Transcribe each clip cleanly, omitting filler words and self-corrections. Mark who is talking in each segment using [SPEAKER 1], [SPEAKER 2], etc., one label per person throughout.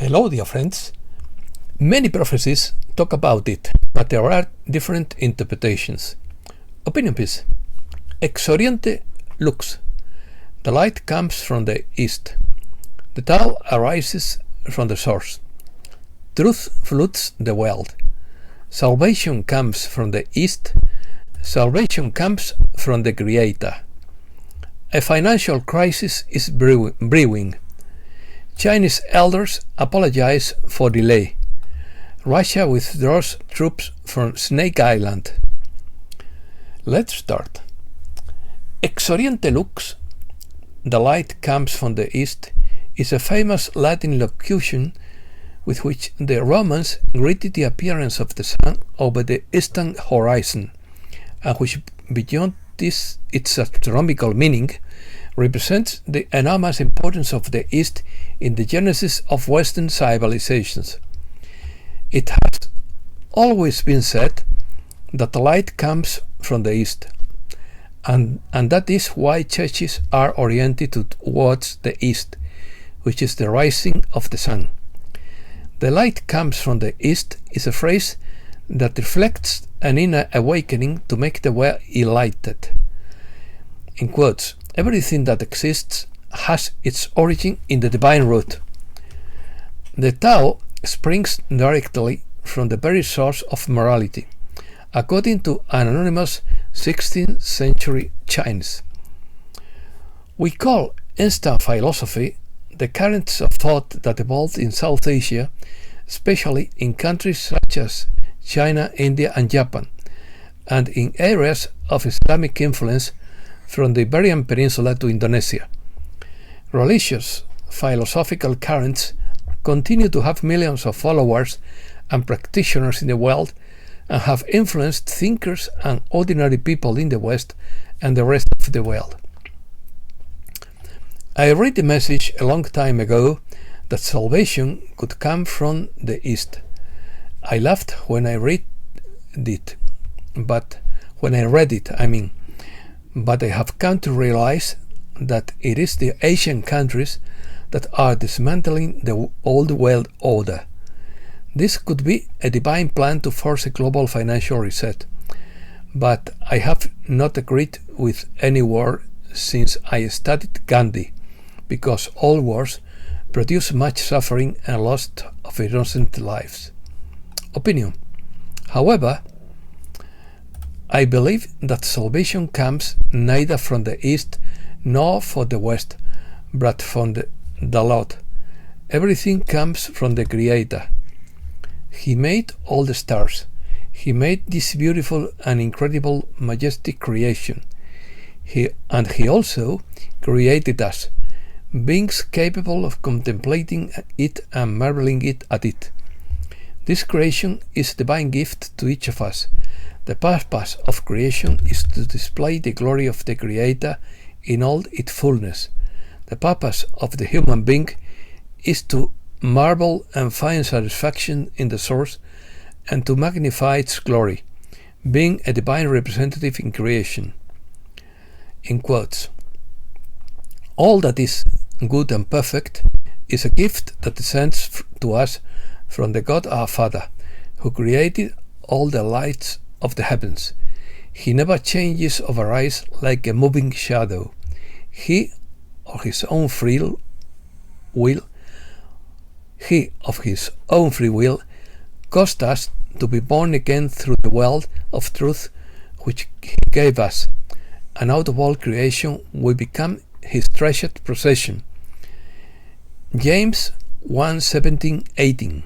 [SPEAKER 1] Hello, dear friends. Many prophecies talk about it, but there are different interpretations. Opinion piece. Ex Oriente Lux. The light comes from the east. The Tao arises from the source. Truth floods the world. Salvation comes from the east. Salvation comes from the Creator. A financial crisis is brewing. Chinese elders apologize for delay. Russia withdraws troops from Snake Island. Let's start. Ex Oriente Lux, the light comes from the east, is a famous Latin locution with which the Romans greeted the appearance of the sun over the eastern horizon, and which, beyond this its astronomical meaning, represents the enormous importance of the East in the genesis of Western civilizations. It has always been said that the light comes from the East, and that is why churches are oriented towards the East, which is the rising of the sun. The light comes from the East is a phrase that reflects an inner awakening to make the world enlightened. In quotes, everything that exists has its origin in the divine root. The Tao springs directly from the very source of morality, according to an anonymous 16th century Chinese. We call instant philosophy the currents of thought that evolved in South Asia, especially in countries such as China, India, and Japan, and in areas of Islamic influence from the Iberian Peninsula to Indonesia. Religious, philosophical currents continue to have millions of followers and practitioners in the world and have influenced thinkers and ordinary people in the West and the rest of the world. I read the message a long time ago that salvation could come from the East. I laughed when I read it, but I have come to realize that it is the Asian countries that are dismantling the old world order. This could be a divine plan to force a global financial reset, but I have not agreed with any war since I studied Gandhi, because all wars produce much suffering and loss of innocent lives. Opinion. However, I believe that salvation comes neither from the east nor from the west, but from the Lord. Everything comes from the Creator. He made all the stars. He made this beautiful and incredible, majestic creation. He also created us, beings capable of contemplating it and marveling at it. This creation is a divine gift to each of us. The purpose of creation is to display the glory of the Creator in all its fullness. The purpose of the human being is to marvel and find satisfaction in the source and to magnify its glory, being a divine representative in creation. In quotes, all that is good and perfect is a gift that descends to us from the God our Father, who created all the lights of the heavens. He never changes or varies like a moving shadow. He of his own free will caused us to be born again through the world of truth which he gave us, and out of all creation we become his treasured possession. James 1:17-18.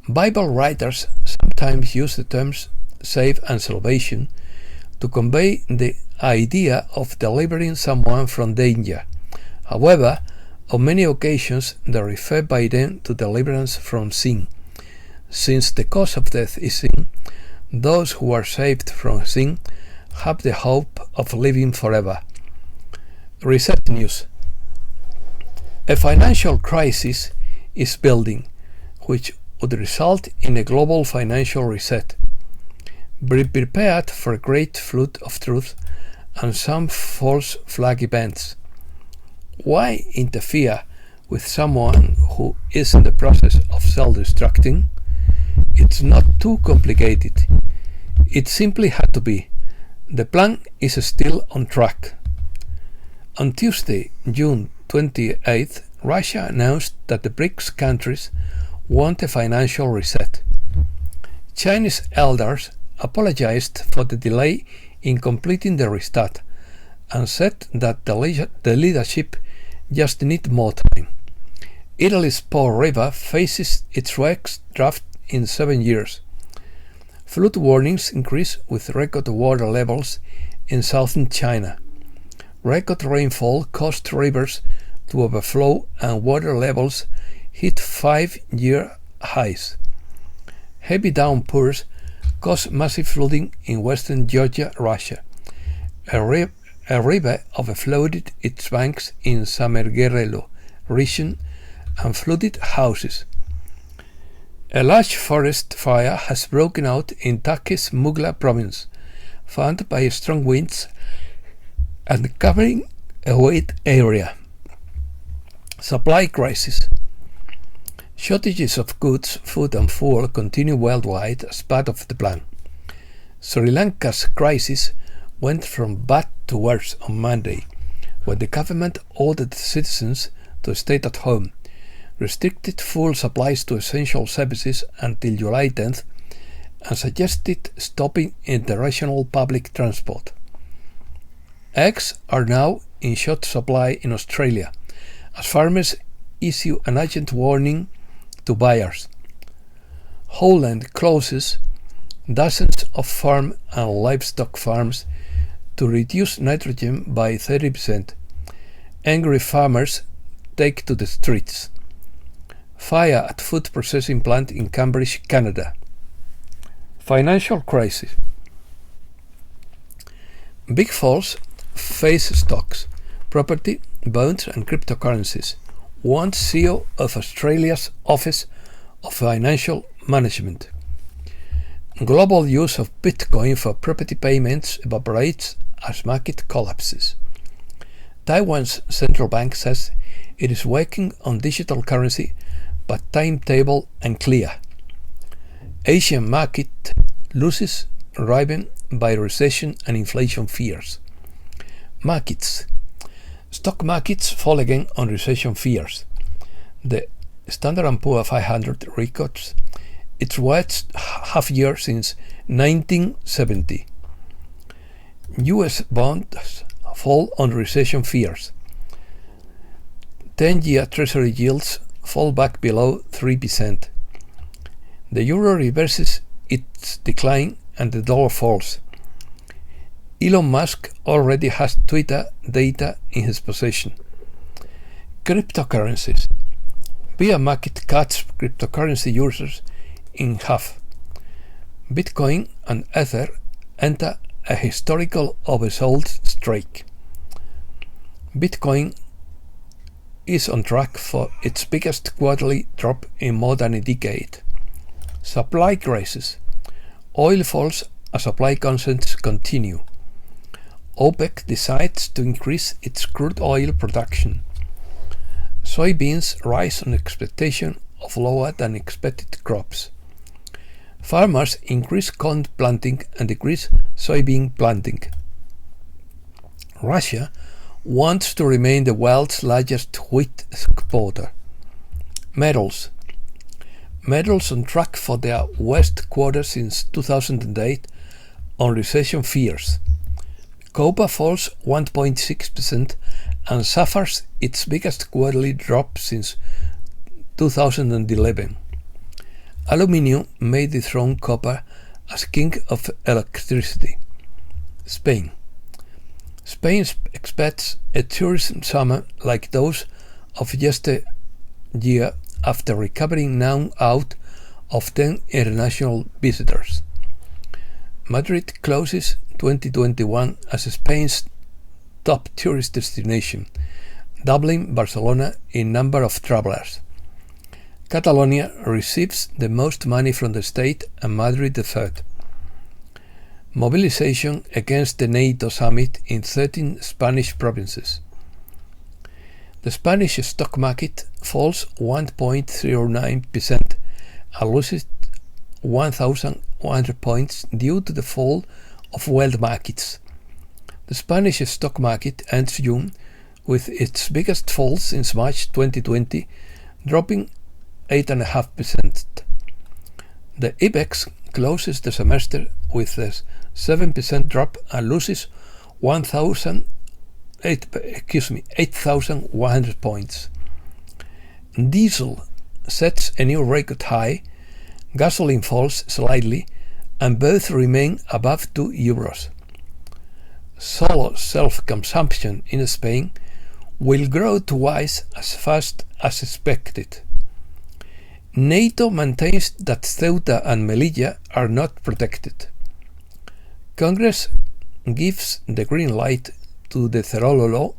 [SPEAKER 1] Bible writers sometimes use the terms save and salvation to convey the idea of delivering someone from danger. However, on many occasions they refer by them to deliverance from sin. Since the cause of death is sin, those who are saved from sin have the hope of living forever. Reset News. A financial crisis is building, which would result in a global financial reset. Be prepared for a great flood of truth and some false flag events. Why interfere with someone who is in the process of self-destructing, it's not too complicated. It simply had to be. The plan is still on track. On Tuesday, June 28th, Russia announced that the BRICS countries want a financial reset. Chinese elders apologized for the delay in completing the restart and said that the leadership just need more time. Italy's Po River faces its worst drought in 7 years. Flood warnings increase with record water levels in southern China. Record rainfall caused rivers to overflow and water levels hit 5-year highs. Heavy downpours caused massive flooding in western Georgia, Russia. A river overflowed its banks in Samerguerelo region and flooded houses. A large forest fire has broken out in Turkey's Mugla province, fanned by strong winds and covering a wide area. Supply crisis. Shortages of goods, food and fuel continue worldwide as part of the plan. Sri Lanka's crisis went from bad to worse on Monday, when the government ordered citizens to stay at home, restricted fuel supplies to essential services until July 10th, and suggested stopping international public transport. Eggs are now in short supply in Australia, as farmers issue an urgent warning to buyers. Holland closes dozens of farm and livestock farms to reduce nitrogen by 30%. Angry farmers take to the streets. Fire at food processing plant in Cambridge, Canada. Financial crisis. Big falls face stocks, property, bonds and cryptocurrencies, warned CEO of Australia's Office of Financial Management. Global use of Bitcoin for property payments evaporates as market collapses. Taiwan's central bank says it is working on digital currency, but timetable unclear. Asian market loses driven by recession and inflation fears. Markets. Stock markets fall again on recession fears. The Standard & Poor's 500 records its worst half year since 1970. US bonds fall on recession fears. 10-year Treasury yields fall back below 3%. The euro reverses its decline and the dollar falls. Elon Musk already has Twitter data in his possession. Cryptocurrencies. Bear market cuts cryptocurrency users in half. Bitcoin and Ether enter a historical oversold streak. Bitcoin is on track for its biggest quarterly drop in more than a decade. Supply crisis. Oil falls as supply concerns continue. OPEC decides to increase its crude oil production. Soybeans rise on expectation of lower than expected crops. Farmers increase corn planting and decrease soybean planting. Russia wants to remain the world's largest wheat exporter. Metals. Metals on track for their worst quarter since 2008 on recession fears. Copper falls 1.6% and suffers its biggest quarterly drop since 2011. Aluminium may dethrone copper as king of electricity. Spain. Spain expects a tourism summer like those of yesteryear after recovering now out of 10 international visitors. Madrid closes 2021 as Spain's top tourist destination, doubling Barcelona in number of travelers. Catalonia receives the most money from the state and Madrid the third. Mobilization against the NATO summit in 13 Spanish provinces. The Spanish stock market falls 1.09% and loses 1,100 points due to the fall of world markets. The Spanish stock market ends June with its biggest fall since March 2020, dropping 8.5%. The IBEX closes the semester with a 7% drop and loses 8,100 points. Diesel sets a new record high, gasoline falls slightly, and both remain above €2. Solar self-consumption in Spain will grow twice as fast as expected. NATO maintains that Ceuta and Melilla are not protected. Congress gives the green light to the Cerolo law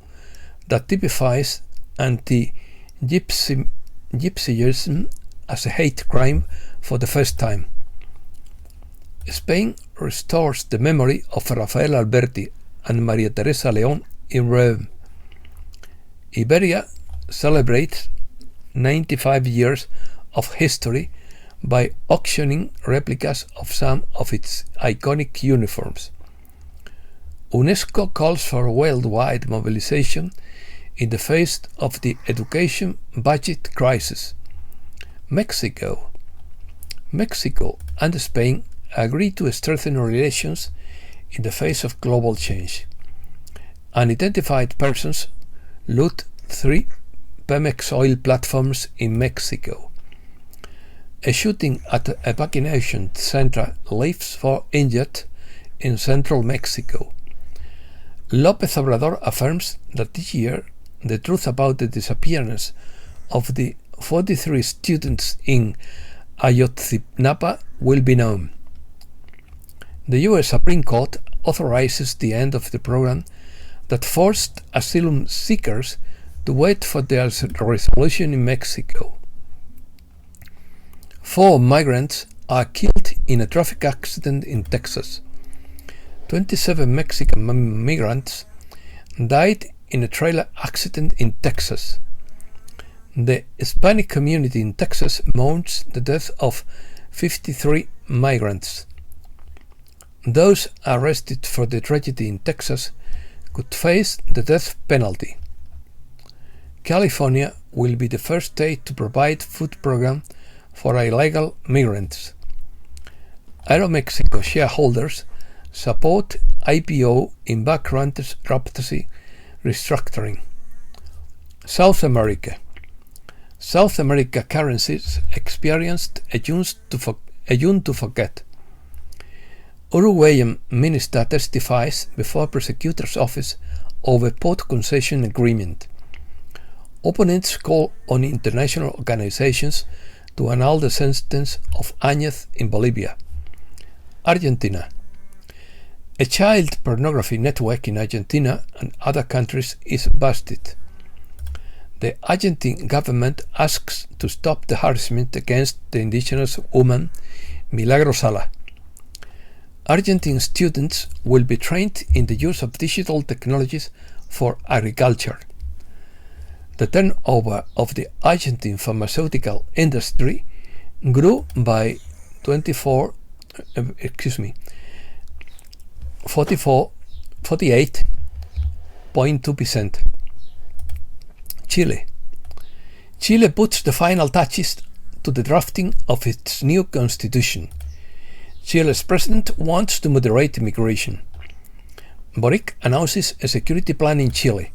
[SPEAKER 1] that typifies anti-Gypsyism as a hate crime for the first time. Spain restores the memory of Rafael Alberti and Maria Teresa León in Rome. Iberia celebrates 95 years of history by auctioning replicas of some of its iconic uniforms. UNESCO calls for worldwide mobilization in the face of the education budget crisis. Mexico and Spain agree to strengthen relations in the face of global change. Unidentified persons loot 3 Pemex oil platforms in Mexico. A shooting at a vaccination center leaves 4 injured in central Mexico. López Obrador affirms that this year the truth about the disappearance of the 43 students in Ayotzinapa will be known. The U.S. Supreme Court authorizes the end of the program that forced asylum seekers to wait for their resolution in Mexico. 4 migrants are killed in a traffic accident in Texas. 27 Mexican migrants died in a trailer accident in Texas. The Hispanic community in Texas mourns the death of 53 migrants. Those arrested for the tragedy in Texas could face the death penalty. California will be the first state to provide food program for illegal migrants. Aeromexico shareholders support IPO in bankruptcy restructuring. South America currencies experienced a June to forget. Uruguayan minister testifies before prosecutor's office over port concession agreement. Opponents call on international organizations to annul the sentence of Áñez in Bolivia. Argentina. A child pornography network in Argentina and other countries is busted. The Argentine government asks to stop the harassment against the indigenous woman Milagro Sala. Argentine students will be trained in the use of digital technologies for agriculture. The turnover of the Argentine pharmaceutical industry grew by 48.2%. Chile puts the final touches to the drafting of its new constitution. Chile's president wants to moderate immigration. Boric announces a security plan in Chile.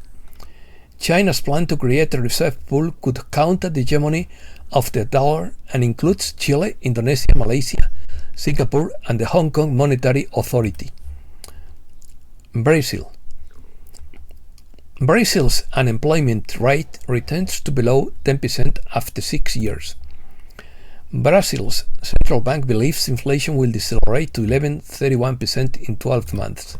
[SPEAKER 1] China's plan to create a reserve pool could counter the hegemony of the dollar and includes Chile, Indonesia, Malaysia, Singapore, and the Hong Kong Monetary Authority. Brazil's unemployment rate returns to below 10% after 6 years. Brazil's central bank believes inflation will decelerate to 11.31% in 12 months.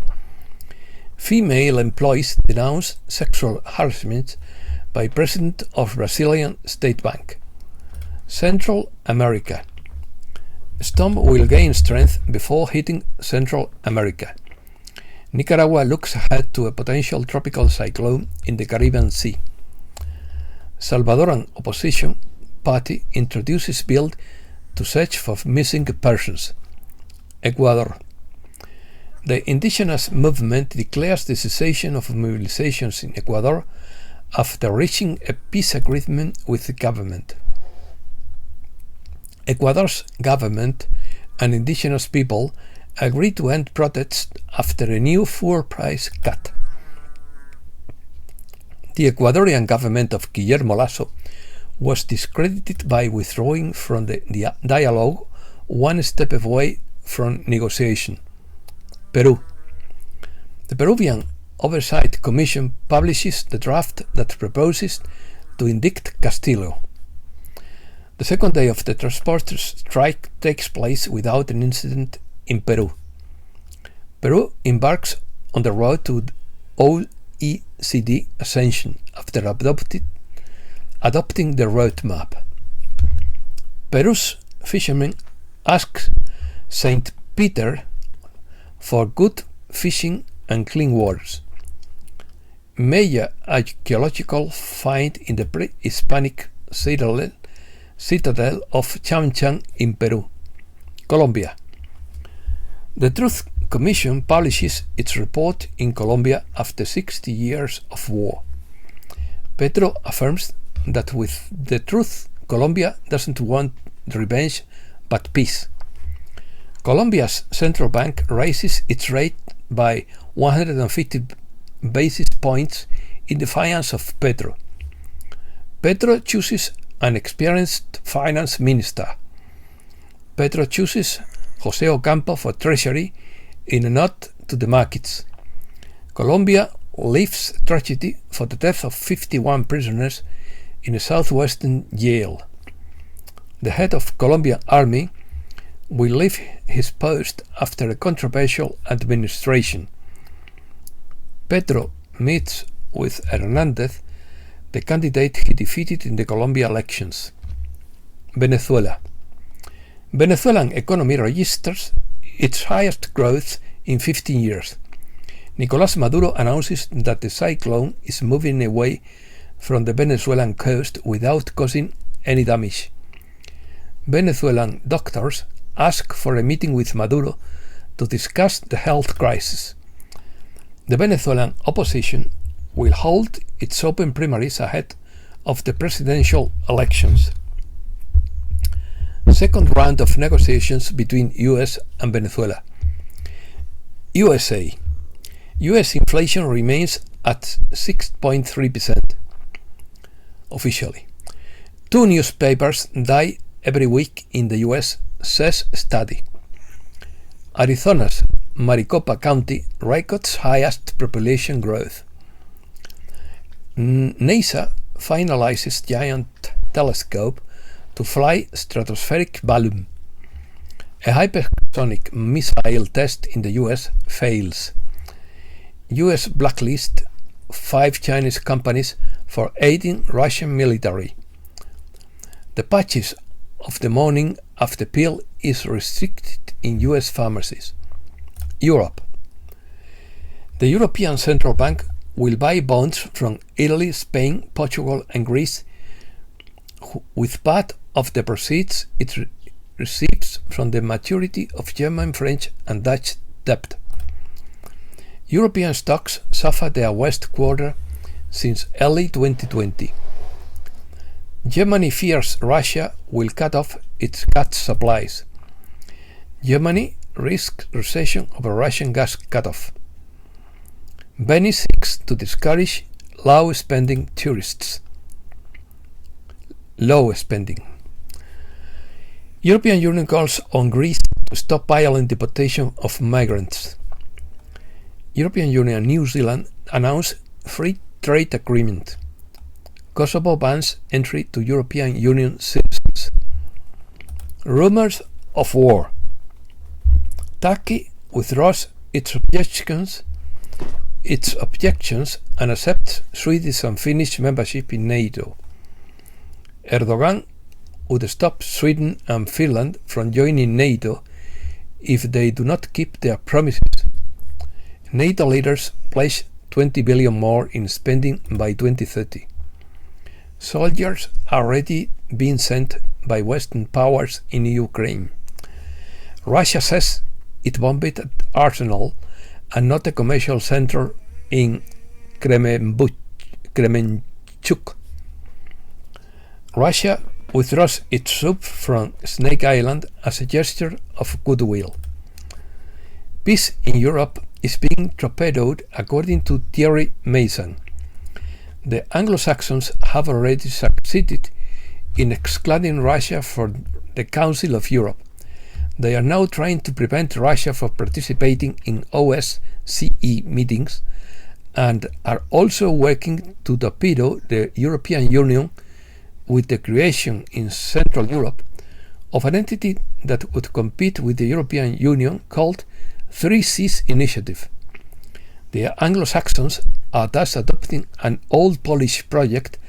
[SPEAKER 1] Female employees denounce sexual harassment by president of Brazilian State Bank. Central America. Storm will gain strength before hitting Central America. Nicaragua looks ahead to a potential tropical cyclone in the Caribbean Sea. Salvadoran opposition party introduces bill to search for missing persons. Ecuador. The indigenous movement declares the cessation of mobilizations in Ecuador after reaching a peace agreement with the government. Ecuador's government and indigenous people agreed to end protests after a new fuel price cut. The Ecuadorian government of Guillermo Lasso was discredited by withdrawing from the dialogue one step away from negotiation. Peru. The Peruvian Oversight Commission publishes the draft that proposes to indict Castillo. The second day of the transporters' strike takes place without an incident in Peru. Peru embarks on the road to OECD ascension after adopting the roadmap. Peru's fishermen ask St. Peter for good fishing and clean waters. Major archaeological find in the pre-Hispanic citadel of Chamcham in Peru. Colombia. The Truth Commission publishes its report in Colombia after 60 years of war. Petro affirms that with the truth, Colombia doesn't want revenge but peace. Colombia's central bank raises its rate by 150 basis points in defiance of Petro. Petro chooses an experienced finance minister. Petro chooses José Ocampo for treasury in a nod to the markets. Colombia leaves tragedy for the death of 51 prisoners in a southwestern jail. The head of Colombian army will leave his post after a controversial administration. Petro meets with Hernández, the candidate he defeated in the Colombia elections. Venezuela. Venezuelan economy registers its highest growth in 15 years. Nicolás Maduro announces that the cyclone is moving away from the Venezuelan coast without causing any damage. Venezuelan doctors ask for a meeting with Maduro to discuss the health crisis. The Venezuelan opposition will hold its open primaries ahead of the presidential elections. Second round of negotiations between US and Venezuela. USA. US inflation remains at 6.3% officially. 2 newspapers die every week in the US, says study. Arizona's Maricopa County records highest population growth. NASA finalizes giant telescope to fly stratospheric balloon. A hypersonic missile test in the US fails. US blacklist 5 Chinese companies for aiding Russian military. The patches of the morning after pill is restricted in US pharmacies. Europe. The European Central Bank will buy bonds from Italy, Spain, Portugal and Greece with part of the proceeds it receives from the maturity of German, French and Dutch debt. European stocks suffer their worst quarter since early 2020. Germany fears Russia will cut off its gas supplies. Germany risks recession over Russian gas cutoff. Venice seeks to discourage low-spending tourists. Low spending. European Union calls on Greece to stop violent deportation of migrants. European Union and New Zealand announce free trade agreement. Kosovo bans entry to European Union citizens. Rumors of war. Turkey withdraws its objections and accepts Swedish and Finnish membership in NATO. Erdogan would stop Sweden and Finland from joining NATO if they do not keep their promises. NATO leaders pledge 20 billion more in spending by 2030. Soldiers are already being sent by Western powers in Ukraine. Russia says it bombed an arsenal and not a commercial center in Kremenchuk. Russia withdraws its troops from Snake Island as a gesture of goodwill. Peace in Europe is being torpedoed, according to Thierry Mason. The Anglo-Saxons have already succeeded in excluding Russia from the Council of Europe. They are now trying to prevent Russia from participating in OSCE meetings and are also working to torpedo the European Union with the creation in Central Europe of an entity that would compete with the European Union called Three Seas Initiative. The Anglo-Saxons are thus adopting an old Polish project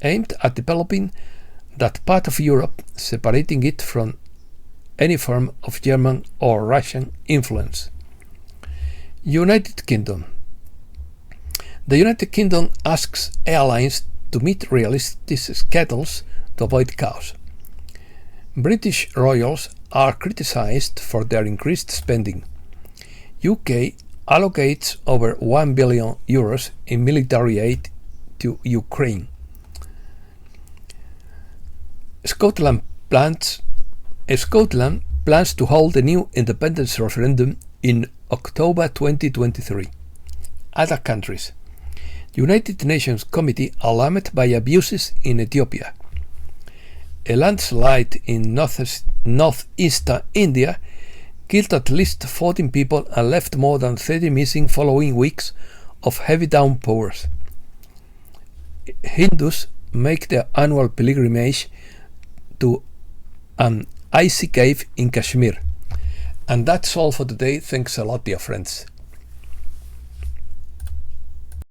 [SPEAKER 1] aimed at developing that part of Europe, separating it from any form of German or Russian influence. United Kingdom. The United Kingdom asks airlines to meet realistic schedules to avoid chaos. British royals are criticised for their increased spending. UK allocates over €1 billion in military aid to Ukraine. Scotland plans to hold a new independence referendum in October 2023. Other countries. United Nations Committee alarmed by abuses in Ethiopia. A landslide in northeastern India killed at least 14 people and left more than 30 missing following weeks of heavy downpours. Hindus make their annual pilgrimage to an icy cave in Kashmir. And that's all for today. Thanks a lot, dear friends.